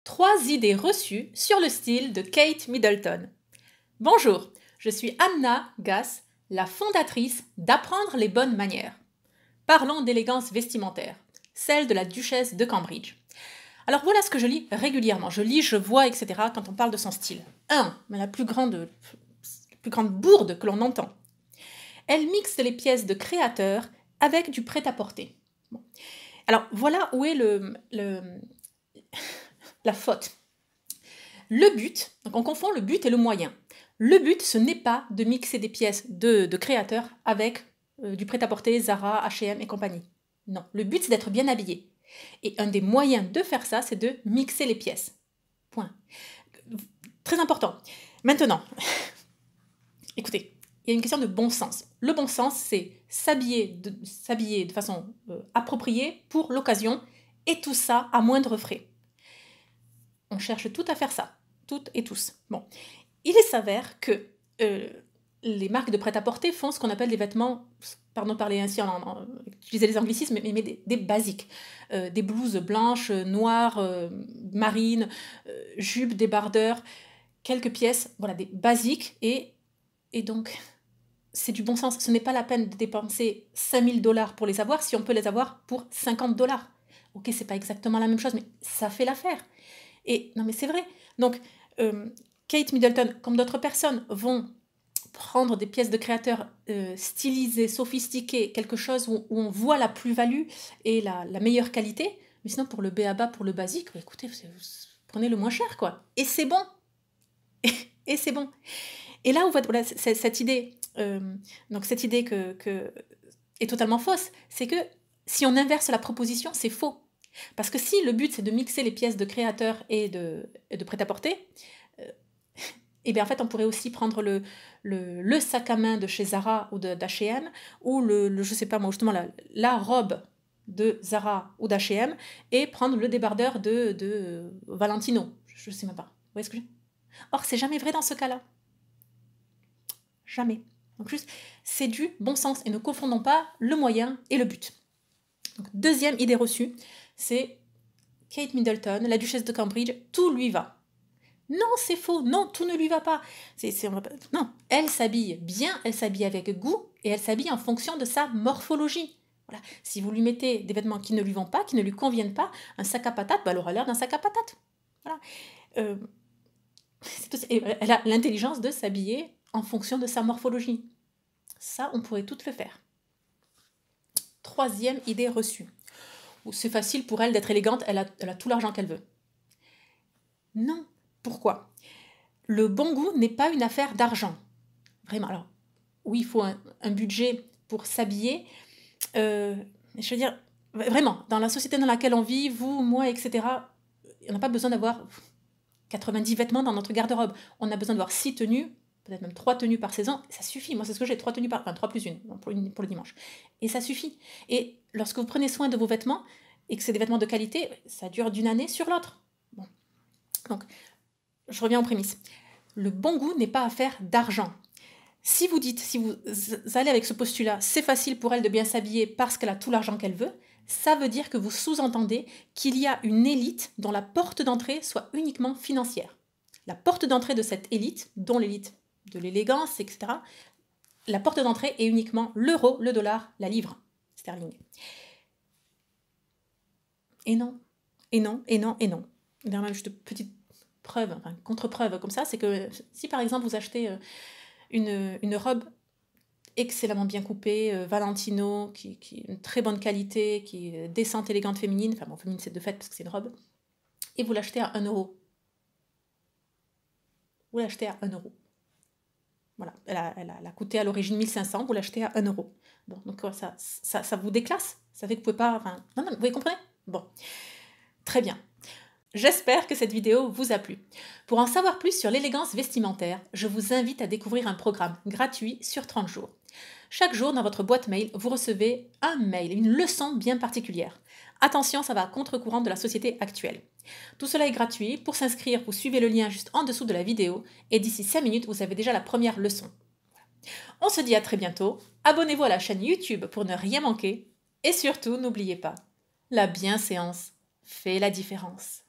3 idées reçues sur le style de Kate Middleton. Bonjour, je suis Anna Gass, la fondatrice d'Apprendre les bonnes manières. Parlons d'élégance vestimentaire, celle de la duchesse de Cambridge. Alors voilà ce que je lis régulièrement. Je lis, je vois, etc. quand on parle de son style. Mais la plus grande bourde que l'on entend. Elle mixe les pièces de créateur avec du prêt-à-porter. Bon. Alors voilà où est la faute. Le but, donc on confond le but et le moyen. Le but, ce n'est pas de mixer des pièces de créateurs avec du prêt-à-porter, Zara, H&M et compagnie. Non, le but, c'est d'être bien habillé. Et un des moyens de faire ça, c'est de mixer les pièces. Point. Très important. Maintenant, écoutez, il y a une question de bon sens. Le bon sens, c'est s'habiller de façon appropriée pour l'occasion, et tout ça à moindre frais. On cherche tout à faire ça, toutes et tous. Bon, il s'avère que les marques de prêt-à-porter font ce qu'on appelle des vêtements, pardon de parler ainsi, utiliser les anglicismes, mais des basiques. Des blouses blanches, noires, marines, jupes, débardeurs, quelques pièces, voilà, des basiques. Et donc, c'est du bon sens. Ce n'est pas la peine de dépenser 5000 $ pour les avoir si on peut les avoir pour 50 $. Ok, c'est pas exactement la même chose, mais ça fait l'affaire. Et non, mais c'est vrai. Donc, Kate Middleton, comme d'autres personnes, vont prendre des pièces de créateurs stylisées, sophistiquées, quelque chose où on voit la plus-value et la meilleure qualité. Mais sinon, pour le b.a.-ba, pour le basique, bah, écoutez, vous prenez le moins cher, quoi. Et c'est bon. Et c'est bon. Et là où voilà, cette idée, donc cette idée que est totalement fausse, c'est que si on inverse la proposition, c'est faux. Parce que si le but c'est de mixer les pièces de créateurs et de prêt-à-porter, et bien en fait on pourrait aussi prendre le sac à main de chez Zara ou d'H&M ou je sais pas moi justement la robe de Zara ou d'H&M et prendre le débardeur de Valentino. Je sais même pas. Vous voyez ce que je veux dire ? Or c'est jamais vrai dans ce cas-là. Jamais. Donc juste, c'est du bon sens et ne confondons pas le moyen et le but. Donc, deuxième idée reçue, c'est Kate Middleton, la duchesse de Cambridge, tout lui va. Non, c'est faux. Non, tout ne lui va pas. Non, elle s'habille bien, elle s'habille avec goût et elle s'habille en fonction de sa morphologie. Voilà. Si vous lui mettez des vêtements qui ne lui vont pas, qui ne lui conviennent pas, un sac à patates, elle aura l'air d'un sac à patates. Voilà. Elle a l'intelligence de s'habiller en fonction de sa morphologie. Ça, on pourrait tout le faire. Troisième idée reçue. C'est facile pour elle d'être élégante, elle a tout l'argent qu'elle veut. Non. Pourquoi ? Le bon goût n'est pas une affaire d'argent. Vraiment. Alors, oui, il faut un budget pour s'habiller. Je veux dire, vraiment, dans la société dans laquelle on vit, vous, moi, etc., on n'a pas besoin d'avoir 90 vêtements dans notre garde-robe. On a besoin d'avoir 6 tenues, peut-être même 3 tenues par saison. Ça suffit. Moi, c'est ce que j'ai, 3 tenues par... Enfin, 3 plus 1 pour le dimanche. Et ça suffit. Et lorsque vous prenez soin de vos vêtements, et que c'est des vêtements de qualité, ça dure d'une année sur l'autre. Bon. Donc, je reviens aux prémices. Le bon goût n'est pas affaire d'argent. Si vous allez avec ce postulat, c'est facile pour elle de bien s'habiller parce qu'elle a tout l'argent qu'elle veut, ça veut dire que vous sous-entendez qu'il y a une élite dont la porte d'entrée soit uniquement financière. La porte d'entrée de cette élite, dont l'élite de l'élégance, etc., la porte d'entrée est uniquement l'euro, le dollar, la livre sterling. Et non, et non, et non, et non. Même juste une petite preuve, enfin contre-preuve comme ça, c'est que si par exemple vous achetez une robe excellemment bien coupée, Valentino, qui est une très bonne qualité, qui est décente, élégante, féminine, enfin bon, féminine c'est de fait parce que c'est une robe, et vous l'achetez à 1 €. Vous l'achetez à 1 €. Voilà, elle a coûté à l'origine 1500, vous l'achetez à 1 €. Bon, donc ça vous déclasse, ça fait que vous pouvez pas... Enfin, non, vous comprenez ? Bon, très bien. J'espère que cette vidéo vous a plu. Pour en savoir plus sur l'élégance vestimentaire, je vous invite à découvrir un programme gratuit sur 30 jours. Chaque jour, dans votre boîte mail, vous recevez un mail, une leçon bien particulière. Attention, ça va à contre-courant de la société actuelle. Tout cela est gratuit. Pour s'inscrire, vous suivez le lien juste en dessous de la vidéo et d'ici 5 minutes, vous avez déjà la première leçon. On se dit à très bientôt. Abonnez-vous à la chaîne YouTube pour ne rien manquer. Et surtout, n'oubliez pas, la bienséance fait la différence.